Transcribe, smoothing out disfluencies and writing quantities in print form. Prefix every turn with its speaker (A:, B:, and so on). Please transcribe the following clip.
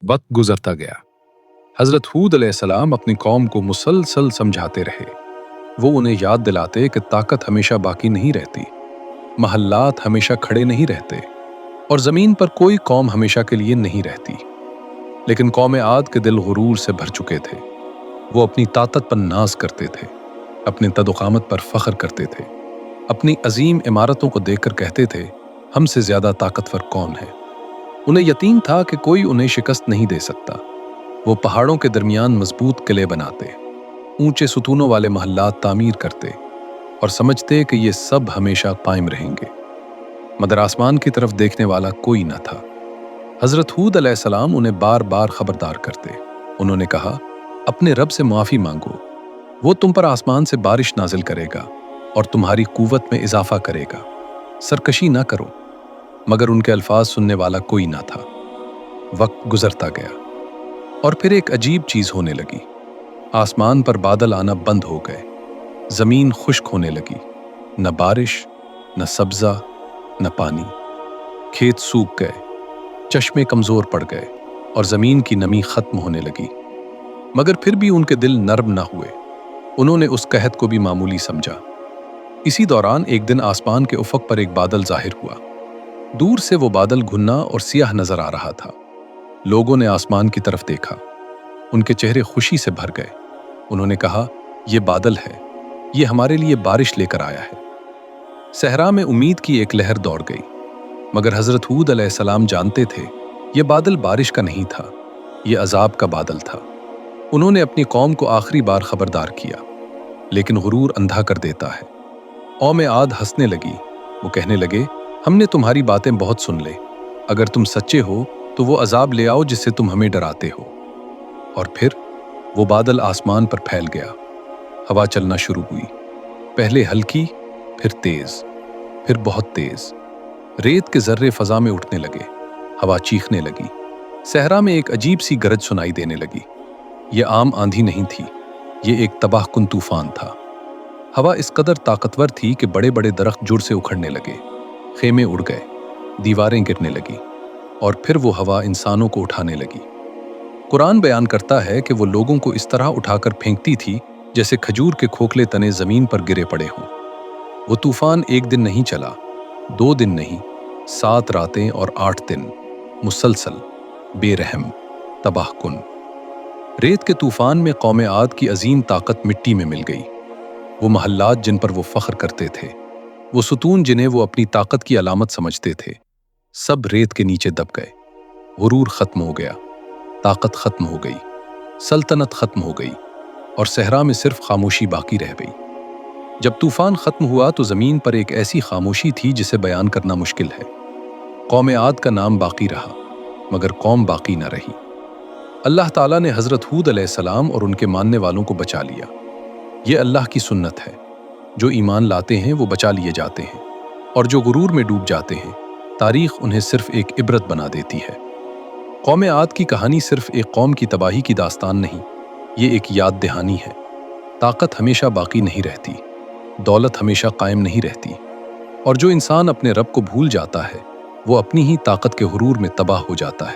A: वक्त गुजरता गया। हजरत हूद अलैहिस्सलाम अपनी कौम को मुसलसल समझाते रहे। वो उन्हें याद दिलाते कि ताकत हमेशा बाकी नहीं रहती, महल्लात हमेशा खड़े नहीं रहते और जमीन पर कोई कौम हमेशा के लिए नहीं रहती। लेकिन कौम आद के दिल गुरूर से भर चुके थे। वो अपनी ताकत पर नाज करते थे, अपने तदुकामत पर फख्र करते थे, अपनी अजीम इमारतों को देखकर कहते थे, हमसे ज्यादा ताकतवर कौन है। उन्हें यकीन था कि कोई उन्हें शिकस्त नहीं दे सकता। वो पहाड़ों के दरमियान मजबूत किले बनाते, ऊंचे सुतूनों वाले महल्लात तामीर करते और समझते कि ये सब हमेशा कायम रहेंगे। मगर आसमान की तरफ देखने वाला कोई न था। हजरत हूद अलैहिस्सलाम उन्हें बार बार खबरदार करते। उन्होंने कहा, अपने रब से माफी मांगो, वो तुम पर आसमान से बारिश नाजिल करेगा और तुम्हारी कुव्वत में इजाफा करेगा। सरकशी ना करो। मगर उनके अल्फाज सुनने वाला कोई ना था। वक्त गुजरता गया और फिर एक अजीब चीज होने लगी। आसमान पर बादल आना बंद हो गए, जमीन खुश्क होने लगी। न बारिश, न सब्जा, न पानी। खेत सूख गए, चश्मे कमजोर पड़ गए और जमीन की नमी खत्म होने लगी। मगर फिर भी उनके दिल नर्म न हुए। उन्होंने उस कहत को भी मामूली समझा। इसी दौरान एक दिन आसमान के उफक पर एक बादल जाहिर हुआ। दूर से वो बादल घुन्ना और सियाह नजर आ रहा था। लोगों ने आसमान की तरफ देखा। उनके चेहरे खुशी से भर गए। उन्होंने कहा, यह बादल है, ये हमारे लिए बारिश लेकर आया है। सहरा में उम्मीद की एक लहर दौड़ गई। मगर हजरत हूद अलैहिस्सलाम जानते थे, यह बादल बारिश का नहीं था, यह अजाब का बादल था। उन्होंने अपनी कौम को आखिरी बार खबरदार किया, लेकिन गुरूर अंधा कर देता है। कौम आद हंसने लगी। वो कहने लगे, हमने तुम्हारी बातें बहुत सुन ले। अगर तुम सच्चे हो तो वो अजाब ले आओ जिससे तुम हमें डराते हो। और फिर वो बादल आसमान पर फैल गया। हवा चलना शुरू हुई, पहले हल्की, फिर तेज, फिर बहुत तेज। रेत के जर्रे फजा में उठने लगे, हवा चीखने लगी। सहरा में एक अजीब सी गरज सुनाई देने लगी। ये आम आंधी नहीं थी, ये एक तबाहकुन तूफान था। हवा इस कदर ताकतवर थी कि बड़े बड़े दरख्त जुड़ से उखड़ने लगे, खेमे उड़ गए, दीवारें गिरने लगी और फिर वो हवा इंसानों को उठाने लगी। कुरान बयान करता है कि वो लोगों को इस तरह उठाकर फेंकती थी जैसे खजूर के खोखले तने जमीन पर गिरे पड़े हों। वो तूफान एक दिन नहीं चला, 2 दिन नहीं, 7 रातें और 8 दिन, मुसलसल, बेरहम, तबाहकुन। रेत के तूफान में कौम आद की अजीम ताकत मिट्टी में मिल गई। वो महल्लात जिन पर वो फख्र करते थे, वो सुतून जिन्हें वो अपनी ताकत की अलामत समझते थे, सब रेत के नीचे दब गए। गुरूर खत्म हो गया, ताकत खत्म हो गई, सल्तनत खत्म हो गई और सहरा में सिर्फ खामोशी बाकी रह गई। जब तूफान खत्म हुआ तो जमीन पर एक ऐसी खामोशी थी जिसे बयान करना मुश्किल है। कौम आद का नाम बाकी रहा, मगर कौम बाकी न रही। अल्लाह ताला ने हजरत हूद अलैहिस्सलाम और उनके मानने वालों को बचा लिया। ये अल्लाह की सुन्नत है। जो ईमान लाते हैं वो बचा लिए जाते हैं और जो गुरूर में डूब जाते हैं, तारीख उन्हें सिर्फ एक इबरत बना देती है। कौम आद की कहानी सिर्फ एक कौम की तबाही की दास्तान नहीं, ये एक याद दहानी है। ताकत हमेशा बाकी नहीं रहती, दौलत हमेशा कायम नहीं रहती और जो इंसान अपने रब को भूल जाता है वो अपनी ही ताकत के गुरूर में तबाह हो जाता है।